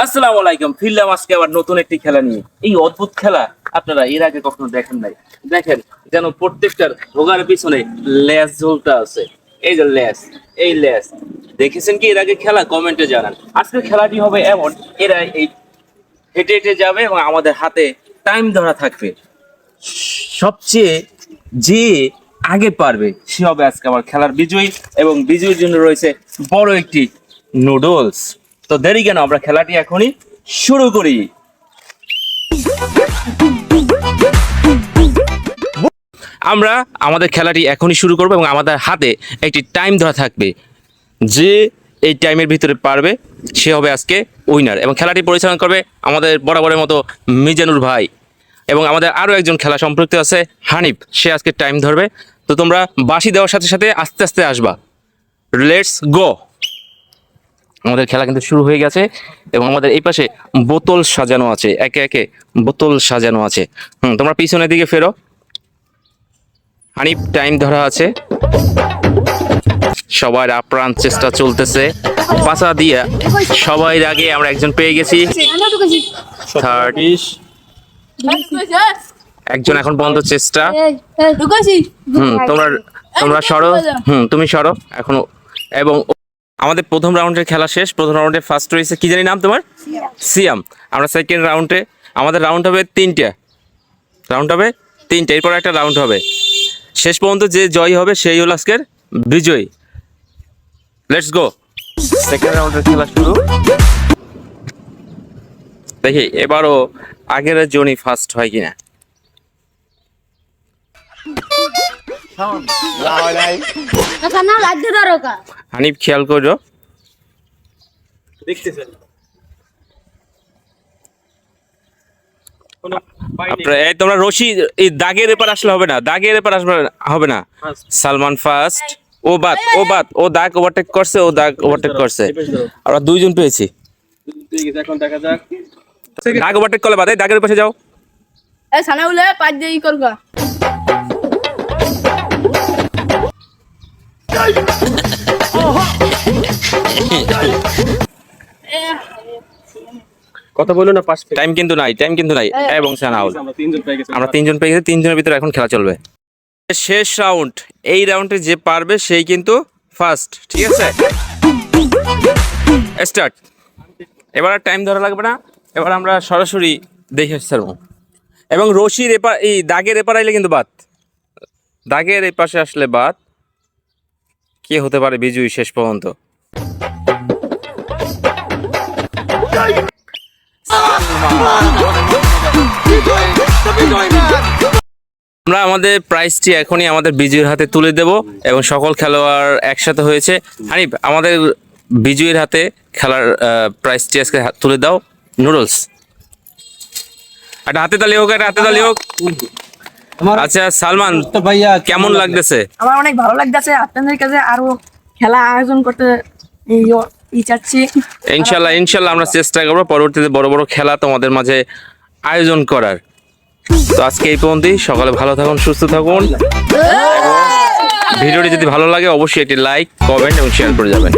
আসসালামু আলাইকুম। ফিরলাম আজকে আবার নতুন একটি খেলা নিয়ে। এই অদ্ভুত খেলা আপনারা এর আগে কখনো দেখেন নাই। দেখেন যেন প্রত্যেকটার রোগার পিছনে লেজ ঝুলটা আছে। এই যে লেজ, এই লেজ দেখেছেন কি এর আগে খেলা? কমেন্টে জানান। আজকের খেলাটি হবে এমন, এরা এই হেঁটে হেঁটে যাবে এবং আমাদের হাতে টাইম ধরা থাকবে। সবচেয়ে যে আগে পারবে সে হবে আজকে আমার খেলার বিজয়ী, এবং বিজয়ীর জন্য রয়েছে বড় একটি নুডলস। তো দেরি কেন, আমরা খেলাটি এখনই শুরু করি। আমরা আমাদের খেলাটি এখনই শুরু করব এবং আমাদের হাতে একটি টাইম ধরা থাকবে। যে এই টাইমের ভিতরে পারবে সে হবে আজকে উইনার, এবং খেলাটি পরিচালনা করবে আমাদের বরাবরের মতো মিজানুর ভাই, এবং আমাদের আরও একজন খেলা সম্পৃক্ত আছে হানিফ, সে আজকে টাইম ধরবে। তো তোমরা বাঁশি দেওয়ার সাথে সাথে আস্তে আস্তে আসবা। Let's go. আমাদের খেলা কিন্তু শুরু হয়ে গেছে এবং আমাদের এই পাশে বোতল সাজানো আছে, একে একে বোতল সাজানো আছে। তোমরা পিছনের দিকে ফেরো। হানিফ টাইম ধরা আছে, সবার আপ্রাণ চেষ্টা চলতেছে। পাশা দিয়া সবাই আগে আমরা একজন পেয়ে গেছি, থার্ড। একজন এখন পর্যন্ত চেষ্টা। তোমরা তোমরা সরো, তুমি সরো এখনো। এবং আমাদের প্রথম রাউন্ডের খেলা শেষ। প্রথম রাউন্ডে ফার্স্ট রয়েছে কি জানি নাম তোমার? সিয়াম। আমরা সেকেন্ড রাউন্ডে, আমাদের রাউন্ড হবে তিনটা, এরপর একটা রাউন্ড হবে। শেষ পর্যন্ত যে জয়ী হবে সেই হলো আজকের বিজয়ী। Let's go. সেকেন্ড রাউন্ডের খেলা শুরু। দেখি এবারও আগের জনই ফার্স্ট হয় কিনা। হানিফ খেয়াল করো। এই তোমরা রশি এই দাগের এপার আসলে হবে না, দাগের এপার আসলে হবে না। সালমান ফার্স্ট। ও দাগ ওভারটেক করছে, আমরা দুইজন পেয়েছি। এখন দেখা যাক, দাগ ওভারটেক করলে বাদে দাগের পাশে যাও। কথা বলো না। টাইম কিন্তু নাই এবং সানাউল আমরা তিনজন পেয়ে গেছি। তিনজনের ভিতরে এখন খেলা চলবে। শেষ রাউন্ড, এই রাউন্ডে যে পারবে সেই কিন্তু ফার্স্ট। ঠিক আছে, স্টার্ট। এবার টাইম ধরা লাগবে না, এবার আমরা সরাসরি দেখে ছাড়বো। এবং রশির এপার, এই দাগের এপার আইলে কিন্তু বাদ, দাগের এই পাশে আসলে বাদ। কে হতে পারে বিজয়ী শেষ পর্যন্ত? আমরা আমাদের প্রাইজটি এখনই আমাদের বিজয়ীর হাতে তুলে দেব, এবং সকল খেলোয়াড় একসাথে হয়েছে। হানিফ, আমাদের বিজয়ীর হাতে খেলার প্রাইজটি আজকে তুলে দাও। নুডলস। একটা হাতে তালি হোক, আচ্ছা সালমান ভাইয়া, কেমন লাগতেছে? আমার অনেক ভালো লাগতেছে। আপনাদের কাছে আরো খেলা আয়োজন করতে চাচ্ছি। ইনশাল্লাহ আমরা চেষ্টা করবো পরবর্তীতে বড় বড় খেলা তোমাদের মাঝে আয়োজন করার। তো আজকে এই পর্যন্তই। সকালে ভালো থাকুন, সুস্থ থাকুন। ভিডিওটি যদি ভালো লাগে অবশ্যই একটি লাইক, কমেন্ট এবং শেয়ার করে যাবেন।